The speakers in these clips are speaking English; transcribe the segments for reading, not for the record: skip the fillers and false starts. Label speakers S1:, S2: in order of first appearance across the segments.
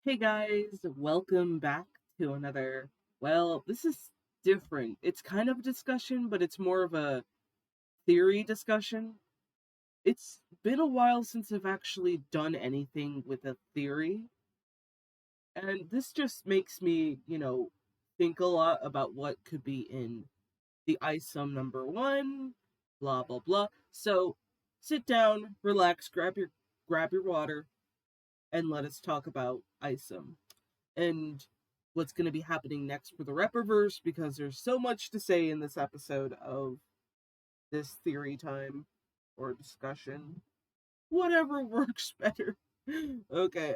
S1: Hey guys, welcome back to another. Well, this is different. It's kind of a discussion, but it's more of a theory discussion. It's been a while since I've actually done anything with a theory, and this just makes me, think a lot about what could be in the ISOM number one, blah blah blah. So, sit down, relax, grab your water, and let us talk about ISOM and what's going to be happening next for the Rippaverse because there's so much to say in this episode of this theory time or discussion. Whatever works better. Okay,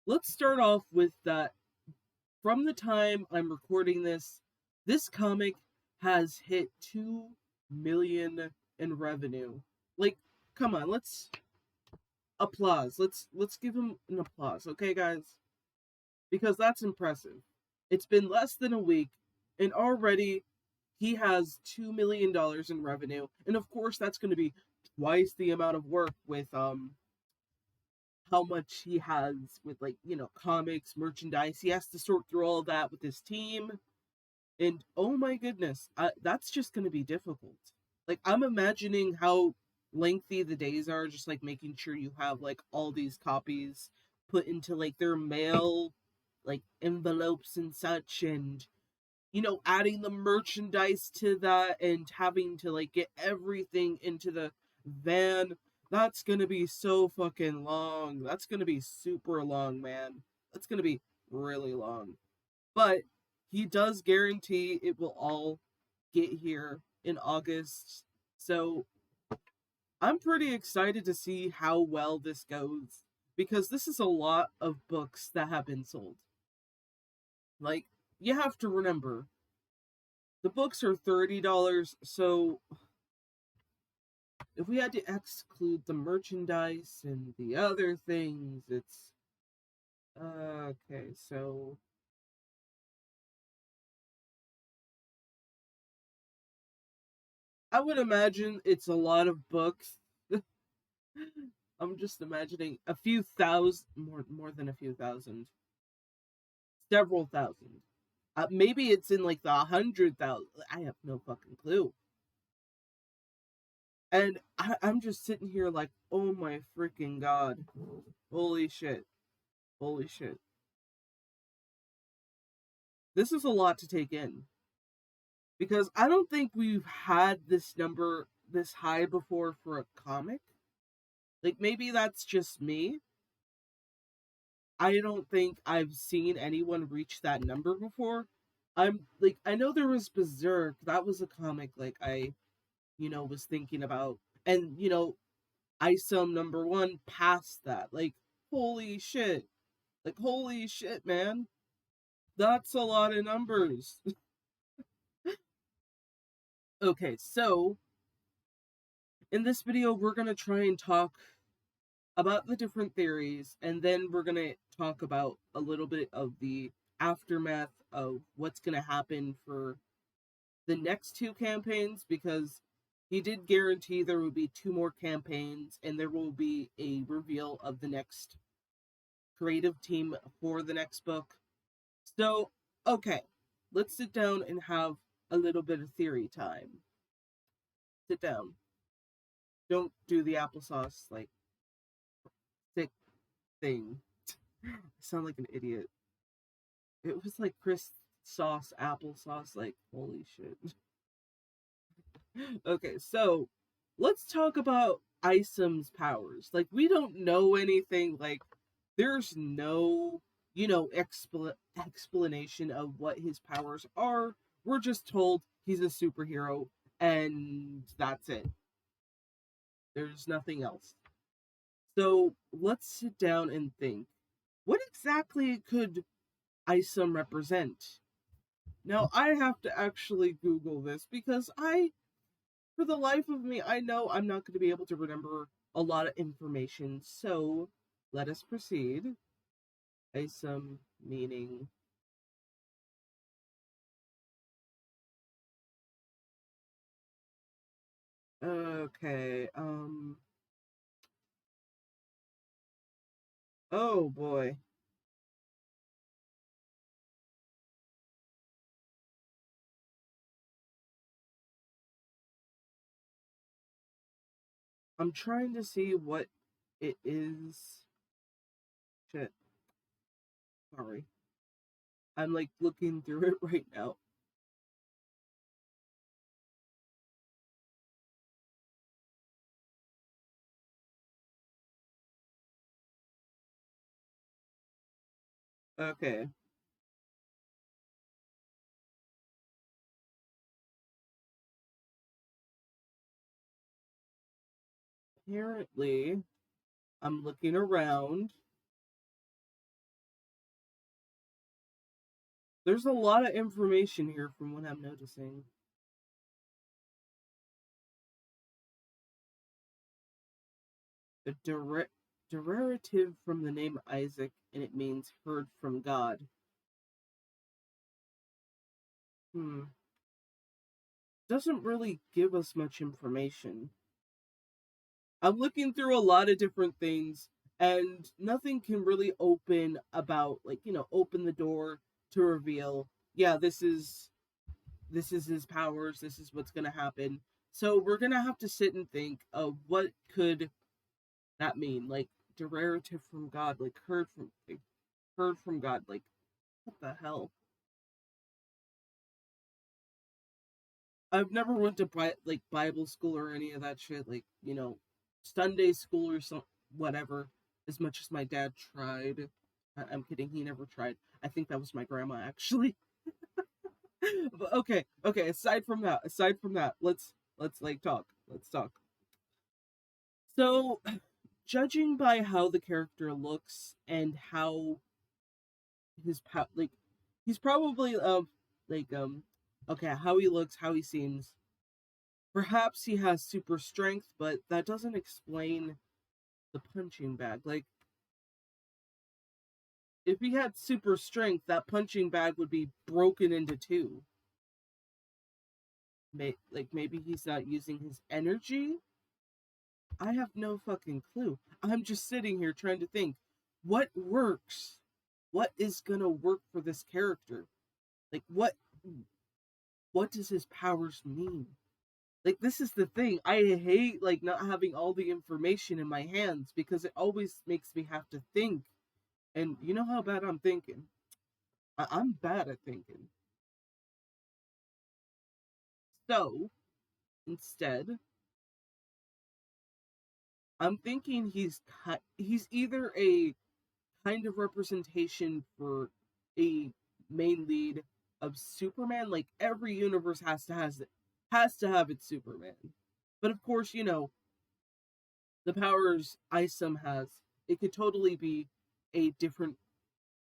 S1: let's start off with that. From the time I'm recording this, this comic has hit 2 million in revenue. Like, come on, let's applause. Let's give him an applause, okay guys? Because that's impressive. It's been less than a week, and already he has $2 million in revenue, and of course that's going to be twice the amount of work with how much he has with comics, merchandise. He has to sort through all of that with his team, and oh my goodness, that's just going to be difficult. Like I'm imagining how lengthy the days are, just like making sure you have like all these copies put into like their mail like envelopes and such, and adding the merchandise to that and having to like get everything into the van. That's gonna be so fucking long. That's gonna be super long, man. That's gonna be really long. But he does guarantee it will all get here in August. So I'm pretty excited to see how well this goes because this is a lot of books that have been sold. Like, you have to remember, the books are $30, so if we had to exclude the merchandise and the other things, it's okay, so I would imagine it's a lot of books. I'm just imagining a few thousand, more than a few thousand, several thousand. Maybe it's in like the 100,000. I have no fucking clue. And I'm just sitting here like, oh my freaking god. Holy shit. Holy shit. This is a lot to take in. Because I don't think we've had this number this high before for a comic. Like, maybe that's just me. I don't think I've seen anyone reach that number before. I'm like, I know there was Berserk. That was a comic, like, I, was thinking about. And, ISOM number one passed that. Like, holy shit. Like, holy shit, man. That's a lot of numbers. Okay, so in this video, we're going to try and talk about the different theories, and then we're going to talk about a little bit of the aftermath of what's going to happen for the next two campaigns, because he did guarantee there will be two more campaigns, and there will be a reveal of the next creative team for the next book. So, okay, let's sit down and have a little bit of theory time. Sit down. Don't do the applesauce, like, thick thing. I sound like an idiot. It was like Chris sauce, applesauce, like, holy shit. Okay, so let's talk about Isom's powers. Like, we don't know anything, like, there's no, explanation of what his powers are. We're just told he's a superhero, and that's it. There's nothing else. So let's sit down and think. What exactly could Isom represent? Now, I have to actually Google this because for the life of me, I know I'm not going to be able to remember a lot of information. So let us proceed. Isom meaning. Okay, Oh boy. I'm trying to see what it is. Shit. Sorry. I'm like looking through it right now. Okay. Apparently, I'm looking around. There's a lot of information here from what I'm noticing. The derivative from the name Isaac, and it means heard from God. Hmm. Doesn't really give us much information. I'm looking through a lot of different things, and nothing can really open about, like, open the door to reveal, yeah, this is his powers, this is what's gonna happen. So we're gonna have to sit and think of what could that mean? Like, derivative from God, like heard from God, like, what the hell? I've never went to like Bible school or any of that shit. Like, Sunday school or some whatever. As much as my dad tried, I'm kidding. He never tried. I think that was my grandma actually. But okay, okay. Aside from that, let's like talk. Let's talk. So, judging by how the character looks and how like he's probably like okay, how he looks, how he seems. Perhaps he has super strength, but that doesn't explain the punching bag. Like, if he had super strength, that punching bag would be broken into two. Like, maybe he's not using his energy? I have no fucking clue. I'm just sitting here trying to think what works? What is gonna work for this character? Like, what does his powers mean? Like, this is the thing. I hate like not having all the information in my hands because it always makes me have to think. And you know how bad I'm thinking. I'm bad at thinking. So instead, I'm thinking he's either a kind of representation for a main lead of Superman. Like, every universe has to have its Superman. But of course, the powers Isom has, it could totally be a different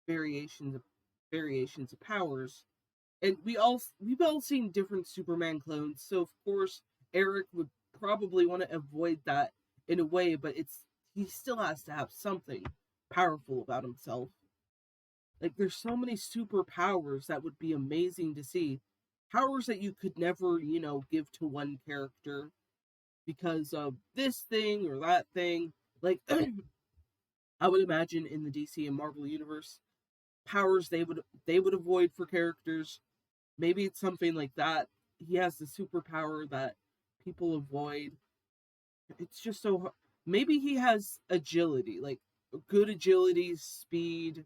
S1: variations of variations of powers. And we've all seen different Superman clones, so of course Eric would probably want to avoid that in a way, but he still has to have something powerful about himself. Like, there's so many superpowers that would be amazing to see. Powers that you could never, give to one character because of this thing or that thing. Like, I would imagine in the DC and Marvel universe, powers they would avoid for characters. Maybe it's something like that. He has the superpower that people avoid. It's just so hard. Maybe he has agility, like good agility, speed.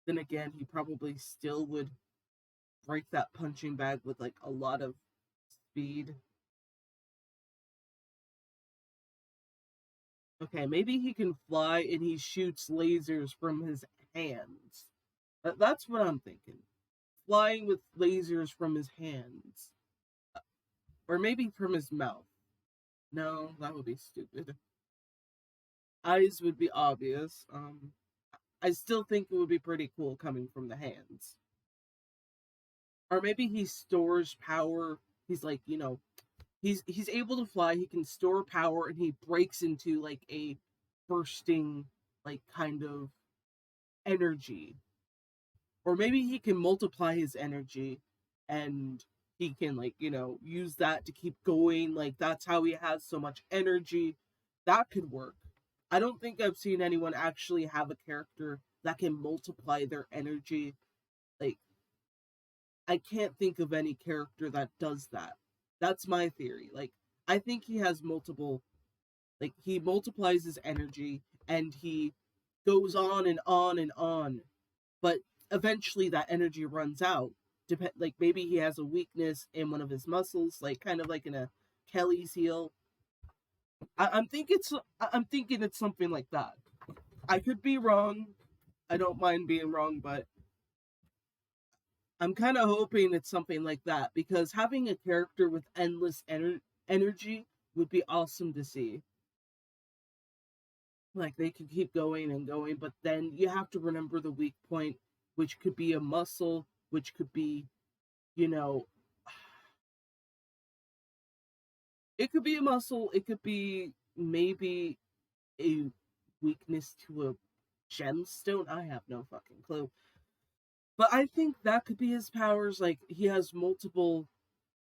S1: Then again, he probably still would break that punching bag with like a lot of speed. Okay, maybe he can fly and he shoots lasers from his hands. That's what I'm thinking. Flying with lasers from his hands. Or maybe from his mouth. No, that would be stupid. Eyes would be obvious. I still think it would be pretty cool coming from the hands. Or maybe he stores power. He's like, he's able to fly, he can store power, and he breaks into like a bursting, like, kind of energy. Or maybe he can multiply his energy and he can, like, use that to keep going. Like, that's how he has so much energy. That could work. I don't think I've seen anyone actually have a character that can multiply their energy. Like, I can't think of any character that does that. That's my theory. Like, I think he has multiple, like, he multiplies his energy and he goes on and on and on, but eventually that energy runs out. Like, maybe he has a weakness in one of his muscles, like, kind of like in a Kelly's heel. I'm thinking it's something like that. I could be wrong. I don't mind being wrong, but I'm kind of hoping it's something like that because having a character with endless energy would be awesome to see. Like they could keep going and going, but then you have to remember the weak point, which could be a muscle, which could be, you know, it could be a muscle, it could be maybe a weakness to a gemstone. I have no fucking clue. But I think that could be his powers. Like he has multiple,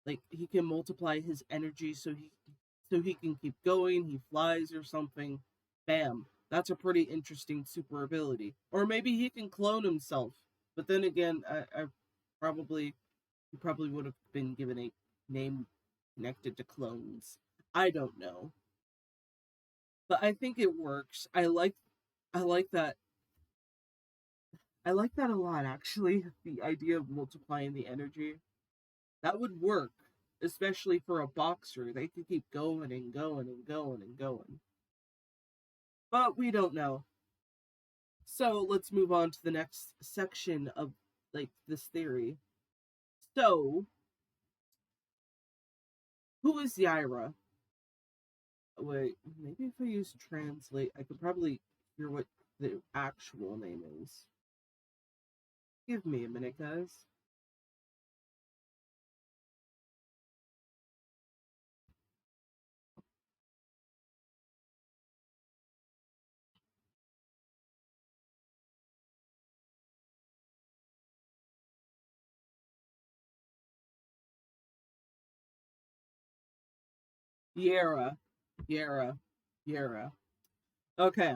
S1: like he can multiply his energy so he can keep going. He flies or something. Bam. That's a pretty interesting super ability. Or maybe he can clone himself. But then again, I probably he probably would have been given a name connected to clones. I don't know. But I think it works. I like that I like that a lot actually. The idea of multiplying the energy. That would work, especially for a boxer. They could keep going and going and going and going. But we don't know. So let's move on to the next section of like this theory. So, who is Yaira? Wait, maybe if I use translate, I could probably hear what the actual name is. Give me a minute, guys. Yara. Yara. Yara. Okay.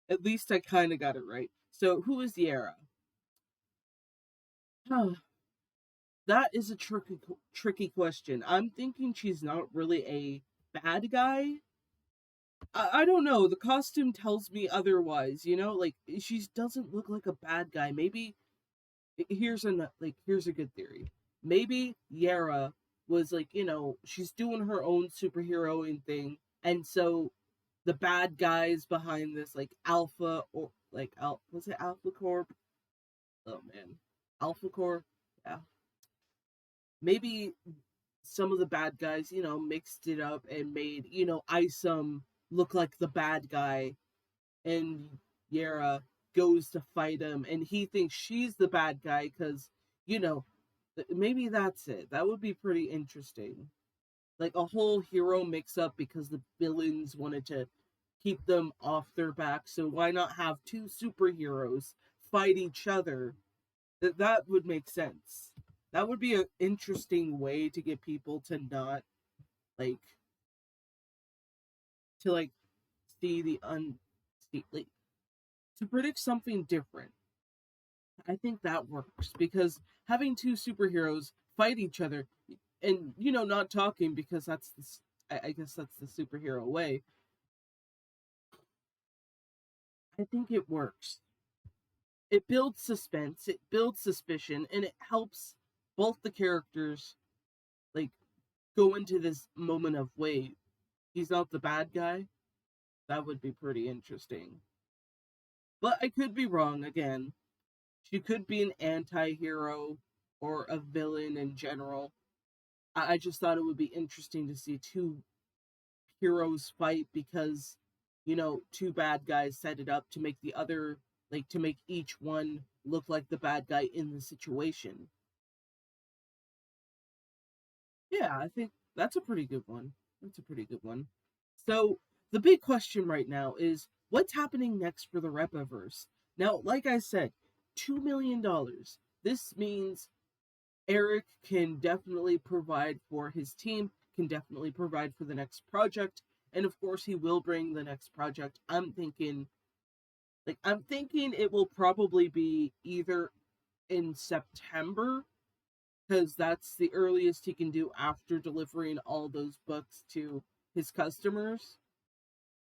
S1: At least I kind of got it right. So, who is Yara? That is a tricky question. I'm thinking she's not really a bad guy. I don't know. The costume tells me otherwise. You know, like she doesn't look like a bad guy. Maybe here's a good theory. Maybe Yara was like, she's doing her own superheroing thing, and so the bad guys behind this, like Alpha or like was it Alpha Corp? Oh man, Alpha Corp. Yeah, maybe some of the bad guys, mixed it up and made, Isom look like the bad guy, and Yara goes to fight him, and he thinks she's the bad guy because, you know, maybe that's it. That would be pretty interesting. Like a whole hero mix up because the villains wanted to keep them off their back. So why not have two superheroes fight each other? That would make sense. That would be an interesting way to get people to not like to like see the like to predict something different. I think that works because having two superheroes fight each other and not talking because I guess that's the superhero way. I think it works. It builds suspense, it builds suspicion, and it helps both the characters like go into this moment of wait, he's not the bad guy. That would be pretty interesting. But I could be wrong again. She could be an anti hero or a villain in general. I just thought it would be interesting to see two heroes fight because, two bad guys set it up to make the other, like, to make each one look like the bad guy in the situation. Yeah, I think that's a pretty good one. That's a pretty good one. So, the big question right now is what's happening next for the Rippaverse? Now, like I said, $2 million. This means Eric can definitely provide for his team, can definitely provide for the next project, And of course, he will bring the next project. I'm thinking it will probably be either in September, because that's the earliest he can do after delivering all those books to his customers.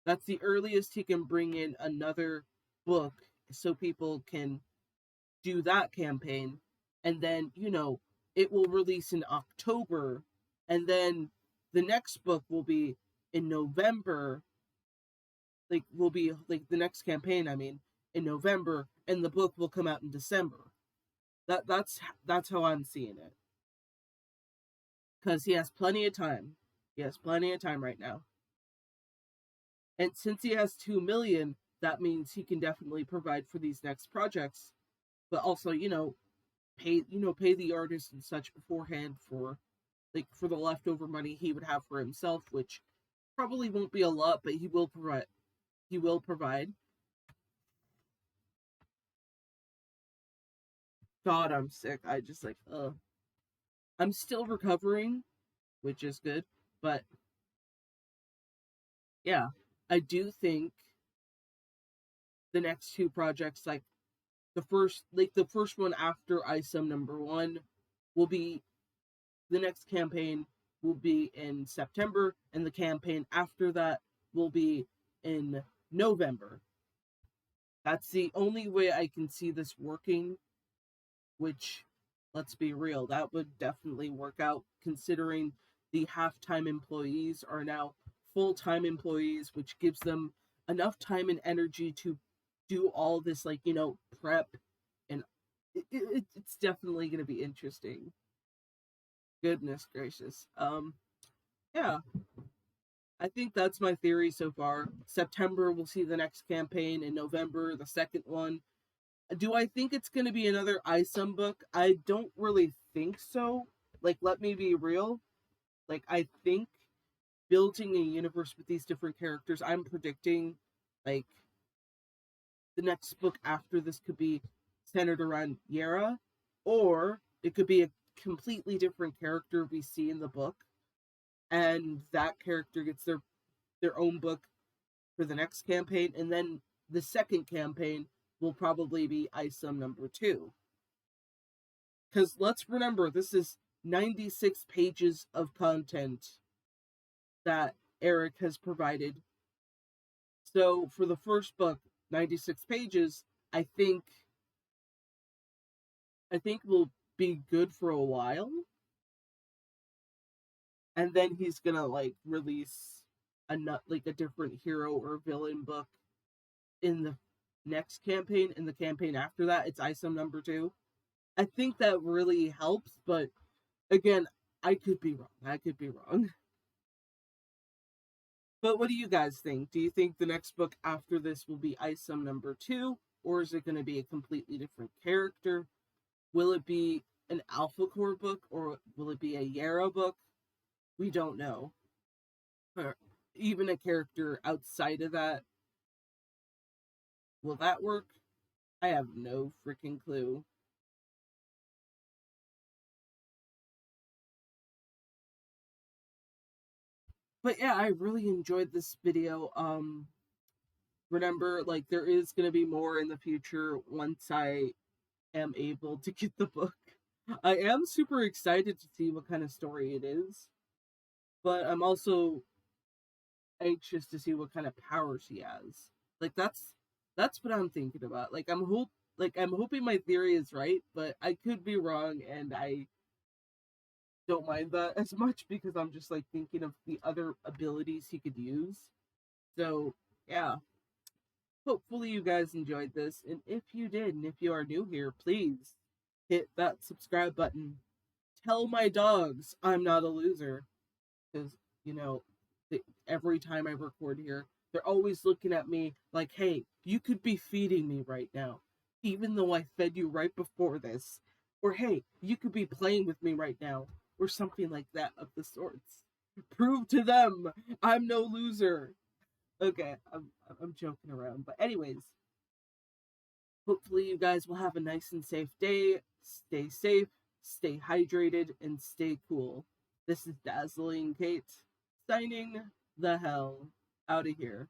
S1: That's the earliest he can bring in another book so people can do that campaign. And then, it will release in October. And then the next book will be in November. Will be like the next campaign, I mean, in November. And the book will come out in December. That's how I'm seeing it. Because he has plenty of time. He has plenty of time right now. And since he has 2 million, that means he can definitely provide for these next projects. But also, pay the artist and such beforehand for the leftover money he would have for himself, which probably won't be a lot, but he will provide. He will provide. God, I'm sick. I just I'm still recovering, which is good, but yeah, I do think the next two projects, the first one after ISOM number 1, will be the next campaign will be in September, and the campaign after that will be in November. That's the only way I can see this working, which, let's be real, that would definitely work out considering the half-time employees are now full-time employees, which gives them enough time and energy to do all this, prep, and it's definitely going to be interesting. Goodness gracious. Yeah, I think that's my theory so far. September, we'll see the next campaign. In November, the second one. Do I think it's going to be another ISOM book? I don't really think so. Let me be real. I think building a universe with these different characters, I'm predicting, the next book after this could be centered around Yera, or it could be a completely different character we see in the book, and that character gets their own book for the next campaign, and then the second campaign will probably be ISOM number 2. Because let's remember, this is 96 pages of content that Eric has provided. So for the first book, 96 pages, I think will be good for a while. And then he's gonna release a different hero or villain book in the next campaign. In the campaign after that, it's ISOM number 2. I think that really helps, but again, I could be wrong. But what do you guys think? Do you think the next book after this will be ISOM number 2, or is it going to be a completely different character? Will it be an Alpha Core book, or will it be a Yara book? We don't know. Or even a character outside of that. Will that work? I have no freaking clue. But yeah, I really enjoyed this video. Remember, there is going to be more in the future once I am able to get the book. I am super excited to see what kind of story it is, but I'm also anxious to see what kind of powers he has. That's what I'm thinking about. I'm hoping my theory is right, but I could be wrong, and I don't mind that as much because I'm just thinking of the other abilities he could use. So yeah, hopefully you guys enjoyed this, and if you did, and if you are new here, please hit that subscribe button. Tell my dogs I'm not a loser, because every time I record here, they're always looking at me like, hey, you could be feeding me right now, even though I fed you right before this. Or hey, you could be playing with me right now, or something like that of the sorts. Prove to them I'm no loser. Okay, I'm joking around, but anyways, hopefully you guys will have a nice and safe day. Stay safe, stay hydrated, and stay cool. This is Dazzling Kate, signing the hell out of here.